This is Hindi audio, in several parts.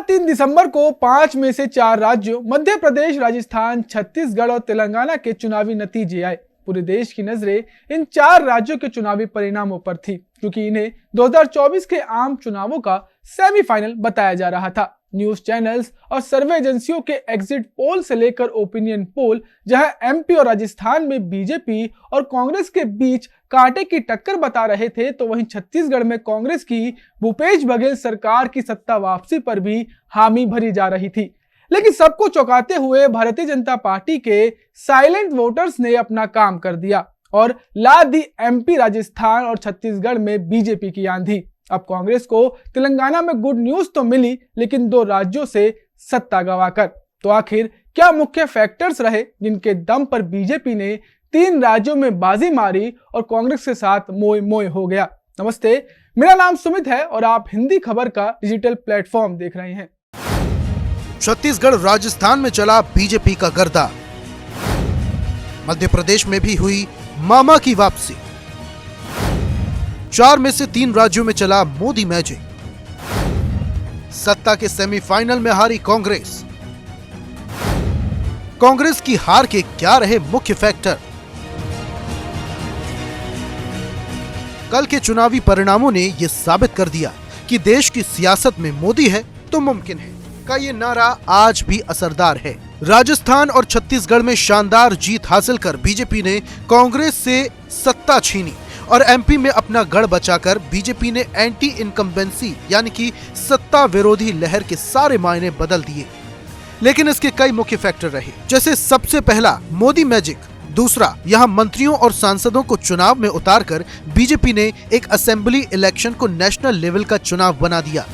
3 दिसंबर को 5 में से 4 राज्यों मध्य प्रदेश, राजस्थान, छत्तीसगढ़ और तेलंगाना के चुनावी नतीजे आए। पूरे देश की नजरें इन 4 राज्यों के चुनावी परिणामों पर थी, क्योंकि इन्हें 2024 के आम चुनावों का सेमीफाइनल बताया जा रहा था। न्यूज चैनल्स और सर्वे एजेंसियों के एग्जिट पोल से लेकर ओपिनियन पोल, जहां एमपी और राजस्थान में बीजेपी और कांग्रेस के बीच कांटे की टक्कर बता रहे थे, तो वहीं छत्तीसगढ़ में कांग्रेस की भूपेश बघेल सरकार की सत्ता वापसी पर भी हामी भरी जा रही थी। लेकिन सबको चौंकाते हुए भारतीय जनता पार्टी के साइलेंट वोटर्स ने अपना काम कर दिया और ला दी एमपी, राजस्थान और छत्तीसगढ़ में बीजेपी की आंधी। अब कांग्रेस को तेलंगाना में गुड न्यूज तो मिली, लेकिन 2 राज्यों से सत्ता गंवाकर। तो आखिर क्या मुख्य फैक्टर्स रहे जिनके दम पर बीजेपी ने 3 राज्यों में बाजी मारी और कांग्रेस के साथ मोए मोए हो गया? नमस्ते, मेरा नाम सुमित है और आप हिंदी खबर का डिजिटल प्लेटफॉर्म देख रहे हैं। छत्तीसगढ़, राजस्थान में चला बीजेपी का गर्दा। मध्य प्रदेश में भी हुई मामा की वापसी। 4 में से 3 राज्यों में चला मोदी मैजिक। सत्ता के सेमीफाइनल में हारी कांग्रेस। कांग्रेस की हार के क्या रहे मुख्य फैक्टर? कल के चुनावी परिणामों ने यह साबित कर दिया कि देश की सियासत में मोदी है तो मुमकिन है का ये नारा आज भी असरदार है। राजस्थान और छत्तीसगढ़ में शानदार जीत हासिल कर बीजेपी ने कांग्रेस से सत्ता छीनी और एमपी में अपना गढ़ बचाकर बीजेपी ने एंटी इनकम्बेंसी यानी कि सत्ता विरोधी लहर के सारे मायने बदल दिए। लेकिन इसके कई मुख्य फैक्टर रहे, जैसे सबसे पहला मोदी मैजिक। दूसरा, यहाँ मंत्रियों और सांसदों को चुनाव में उतारकर बीजेपी ने एक असेंबली इलेक्शन को नेशनल लेवल का चुनाव बना दिया।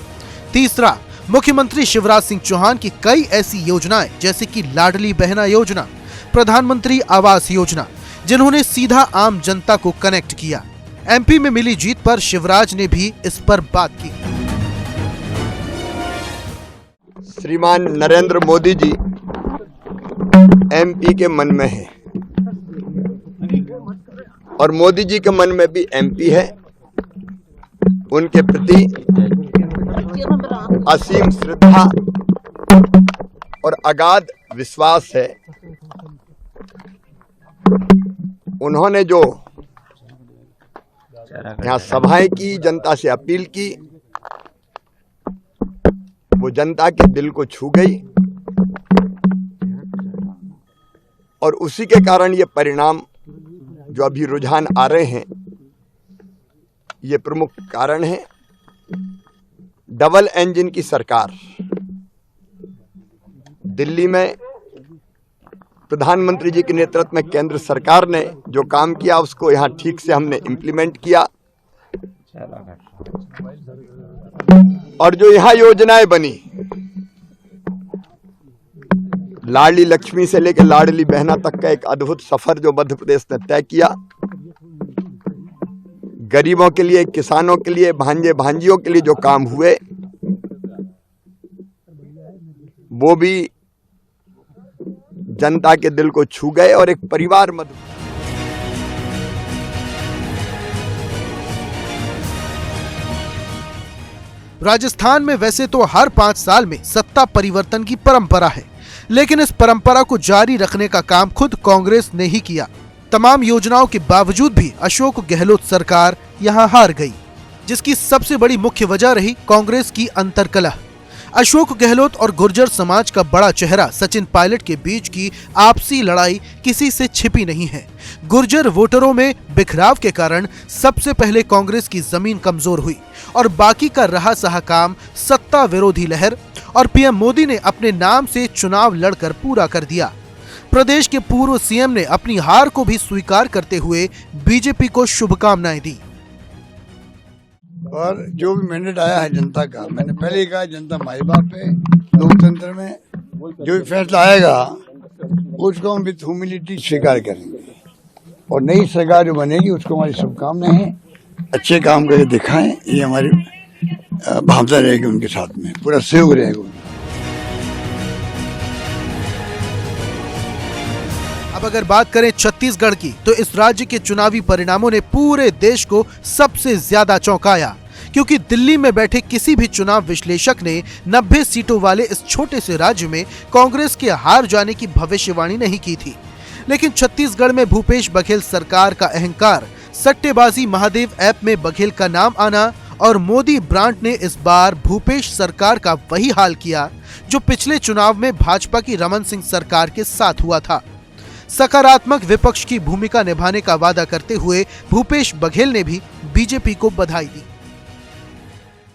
तीसरा, मुख्यमंत्री शिवराज सिंह चौहान की कई ऐसी योजनाएं जैसे कि लाडली बहना योजना, प्रधानमंत्री आवास योजना, जिन्होंने सीधा आम जनता को कनेक्ट किया। एमपी में मिली जीत पर शिवराज ने भी इस पर बात की। श्रीमान नरेंद्र मोदी जी एमपी के मन में है और मोदी जी के मन में भी एमपी है। उनके प्रति असीम श्रद्धा और अगाध विश्वास है। उन्होंने जो यहाँ सभाएं की, जनता से अपील की, वो जनता के दिल को छू गई और उसी के कारण ये परिणाम जो अभी रुझान आ रहे हैं, ये प्रमुख कारण है। डबल इंजन की सरकार दिल्ली में प्रधानमंत्री जी के नेतृत्व में केंद्र सरकार ने जो काम किया उसको यहाँ ठीक से हमने इम्प्लीमेंट किया और जो यहाँ योजनाएं बनी, लाडली लक्ष्मी से लेकर लाडली बहना तक का एक अद्भुत सफर जो मध्य प्रदेश ने तय किया, गरीबों के लिए, किसानों के लिए, भांजे भांजियों के लिए जो काम हुए, वो भी जनता के दिल को छू गए और एक परिवार मध्य। राजस्थान में वैसे तो हर 5 साल में सत्ता परिवर्तन की परंपरा है, लेकिन इस परंपरा को जारी रखने का काम खुद कांग्रेस ने ही किया। तमाम योजनाओं के बावजूद भी अशोक गहलोत सरकार यहां हार गई, जिसकी सबसे बड़ी मुख्य वजह रही कांग्रेस की अंतर्कलह। अशोक गहलोत और गुर्जर समाज का बड़ा चेहरा सचिन पायलट के बीच की आपसी लड़ाई किसी से छिपी नहीं है। गुर्जर वोटरों में बिखराव के कारण सबसे पहले कांग्रेस की जमीन कमजोर हुई और बाकी का रहा सहा काम सत्ता विरोधी लहर और पीएम मोदी ने अपने नाम से चुनाव लड़कर पूरा कर दिया। प्रदेश के पूर्व सीएम ने अपनी हार को भी स्वीकार करते हुए बीजेपी को शुभकामनाएं दी। और जो भी मैंडेट आया है जनता का, मैंने पहले ही कहा, जनता माई बाप है। लोकतंत्र में जो भी फैसला आएगा उसको हम विद ह्यूमिलिटी स्वीकार करेंगे और नई सरकार जो बनेगी उसको हमारी शुभकामनाएं हैं। अच्छे काम करके दिखाएं, ये हमारी भावना रहेगी उनके साथ में, पूरा सहयोग रहेगा। अब अगर बात करें छत्तीसगढ़ की, तो इस राज्य के चुनावी परिणामों ने पूरे देश को सबसे ज्यादा चौंकाया। क्योंकि दिल्ली में बैठे किसी भी चुनाव विश्लेषक ने 90 सीटों वाले इस छोटे से राज्य में कांग्रेस के हार जाने की भविष्यवाणी नहीं की थी। लेकिन छत्तीसगढ़ में भूपेश बघेल सरकार का अहंकार, सट्टेबाजी महादेव ऐप में बघेल का नाम आना और मोदी ब्रांड ने इस बार भूपेश सरकार का वही हाल किया जो पिछले चुनाव में भाजपा की रमन सिंह सरकार के साथ हुआ था। सकारात्मक विपक्ष की भूमिका निभाने का वादा करते हुए भूपेश बघेल ने भी बीजेपी को बधाई दी।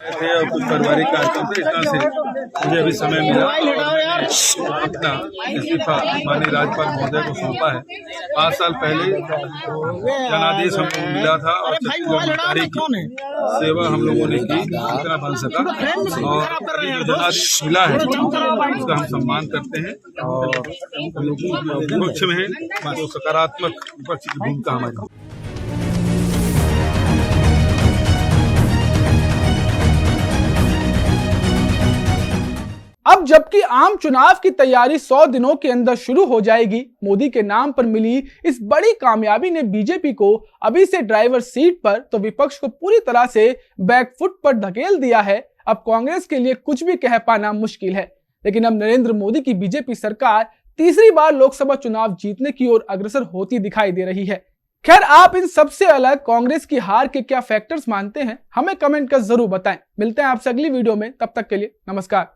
और कुछ पारिवारिक कार्यक्रम थे, इस तरह से मुझे अभी समय मिला और मैंने अपना इस्तीफा माननीय राज्यपाल महोदय को सौंपा है। 5 साल पहले जनादेश हम लोगों को मिला था और छत्तीसगढ़ सरकारी की सेवा हम लोगों ने की, जितना बन सका। और अभी जो जनादेश मिला है उसका हम सम्मान करते हैं और हम लोग विपक्ष में है तो सकारात्मक विपक्ष की भूमिका हमारी। अब जबकि आम चुनाव की तैयारी 100 दिनों के अंदर शुरू हो जाएगी, मोदी के नाम पर मिली इस बड़ी कामयाबी ने बीजेपी को अभी से ड्राइवर सीट पर तो विपक्ष को पूरी तरह से बैकफुट पर धकेल दिया है। अब कांग्रेस के लिए कुछ भी कह पाना मुश्किल है। लेकिन अब नरेंद्र मोदी की बीजेपी सरकार तीसरी बार लोकसभा चुनाव जीतने की ओर अग्रसर होती दिखाई दे रही है। खैर, आप इन सबसे अलग कांग्रेस की हार के क्या फैक्टर्स मानते हैं, हमें कमेंट कर जरूर बताएं। मिलते हैं आपसे अगली वीडियो में, तब तक के लिए नमस्कार।